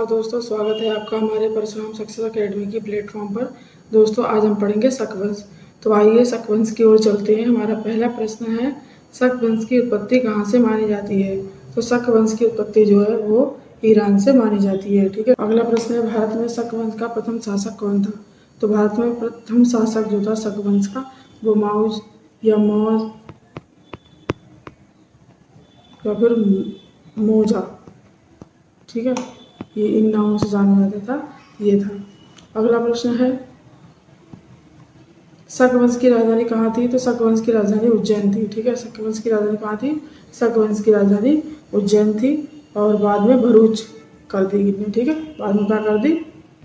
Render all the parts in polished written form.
दोस्तों, स्वागत है आपका हमारे परशुराम सक्सेस एकेडमी की प्लेटफॉर्म पर। दोस्तों, आज हम पढ़ेंगे शक वंश। तो आइए शक वंश की ओर चलते हैं। हमारा पहला प्रश्न है, शक वंश की उत्पत्ति कहाँ से मानी जाती है? तो शक वंश की उत्पत्ति जो है वो ईरान से मानी जाती है। ठीक है। अगला प्रश्न है, भारत में शक वंश का प्रथम शासक कौन था? तो भारत में प्रथम शासक जो था शक वंश का, वो माउज या मौज या फिर मोजा, ठीक है, ये इन नामों से जाना जाता था, ये था। अगला प्रश्न है, शक वंश की राजधानी कहाँ थी? तो शक वंश की राजधानी उज्जैन थी। ठीक है, शक वंश की राजधानी कहाँ थी? शक वंश की राजधानी उज्जैन थी और बाद में भरूच कर दी इन्होंने। ठीक है, बाद में क्या कर दी?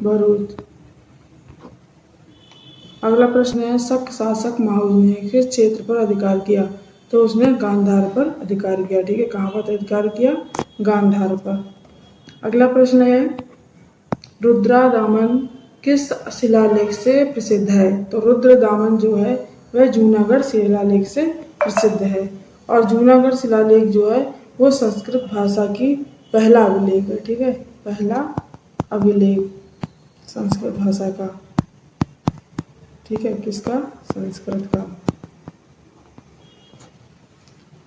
भरूच। अगला प्रश्न है, शक शासक माहुज ने किस क्षेत्र पर अधिकार किया? तो उसने गांधार पर अधिकार किया। ठीक है, कहाँ पर अधिकार किया? गांधार पर। अगला प्रश्न है, रुद्रदामन किस शिलालेख से प्रसिद्ध है? तो रुद्रदामन जो है वह जूनागढ़ शिलालेख से प्रसिद्ध है और जूनागढ़ शिलालेख जो है वो संस्कृत भाषा की पहला अभिलेख है। ठीक है, पहला अभिलेख संस्कृत भाषा का। ठीक है, किसका? संस्कृत का।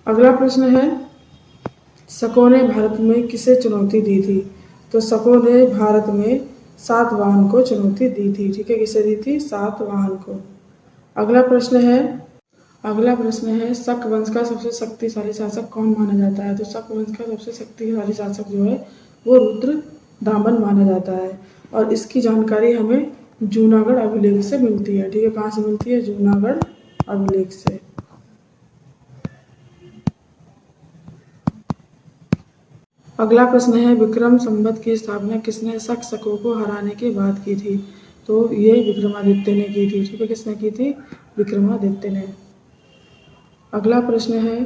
अगला प्रश्न है, शकों ने भारत में किसे चुनौती दी थी? तो शकों ने भारत में सातवाहन को चुनौती दी थी। ठीक है, किसे दी थी? सातवाहन को। अगला प्रश्न है, शक वंश का सबसे शक्तिशाली शासक कौन माना जाता है? तो शक वंश का सबसे शक्तिशाली शासक जो है वो रुद्रदामन माना जाता है और इसकी जानकारी हमें जूनागढ़ अभिलेख से मिलती है। ठीक है, कहाँ से मिलती है? जूनागढ़ अभिलेख से। अगला प्रश्न है, विक्रम संवत की स्थापना किसने शकों को हराने के बाद की थी? तो ये विक्रमादित्य ने की थी। ठीक है, किसने की थी? विक्रमादित्य ने। अगला प्रश्न है,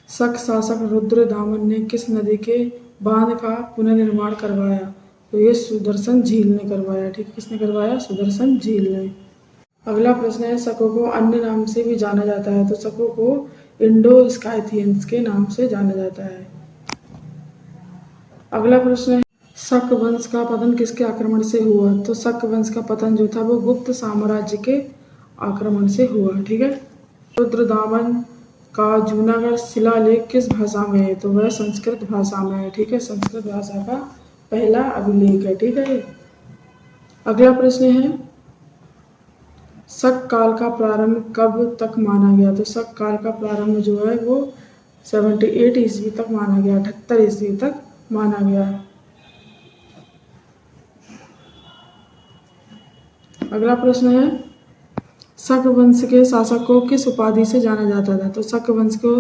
शक शासक रुद्रदामन ने किस नदी के बांध का पुनर्निर्माण करवाया? तो ये सुदर्शन झील ने करवाया। ठीक है, किसने करवाया? सुदर्शन झील ने। अगला प्रश्न है, शकों को अन्य नाम से भी जाना जाता है। तो शकों को इंडो स्काइथियंस के नाम से जाना जाता है। अगला प्रश्न है, शक वंश का पतन किसके आक्रमण से हुआ? तो शक वंश का पतन जो था वो गुप्त साम्राज्य के आक्रमण से हुआ। ठीक है। रुद्रदामन का जूनागढ़ शिलालेख किस भाषा में है? तो वह संस्कृत भाषा में है। ठीक है, संस्कृत भाषा का पहला अभिलेख है। ठीक है। अगला प्रश्न है, शक काल का प्रारंभ कब तक माना गया? तो शक काल का प्रारंभ जो है वो 78 ईस्वी तक माना गया, 78 ईस्वी तक माना गया। अगला प्रश्न है, शक वंश के शासक को किस उपाधि से जाना जाता था? तो शक वंश को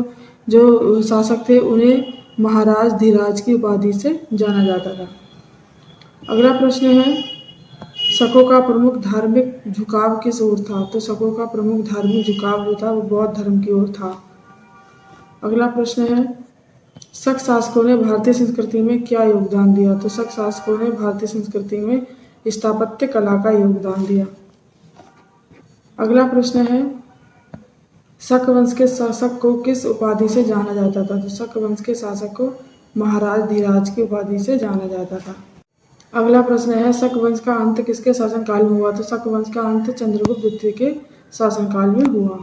जो शासक थे उन्हें महाराज धीराज की उपाधि से जाना जाता था। अगला प्रश्न है, शकों का प्रमुख धार्मिक झुकाव किस ओर था? तो शकों का प्रमुख धार्मिक झुकाव जो था वो बौद्ध धर्म की ओर था। अगला प्रश्न है, शक शासकों ने भारतीय संस्कृति में क्या योगदान दिया? तो शक शासकों ने भारतीय संस्कृति में स्थापत्य कला का योगदान दिया। अगला प्रश्न है, शक वंश के शासक को किस उपाधि से जाना जाता था? तो शक वंश के शासक को महाराज धीराज की उपाधि से जाना जाता था। अगला प्रश्न है, शक वंश का अंत किसके शासनकाल में हुआ? तो शक वंश का अंत चंद्रगुप्त द्वितीय के शासनकाल में हुआ।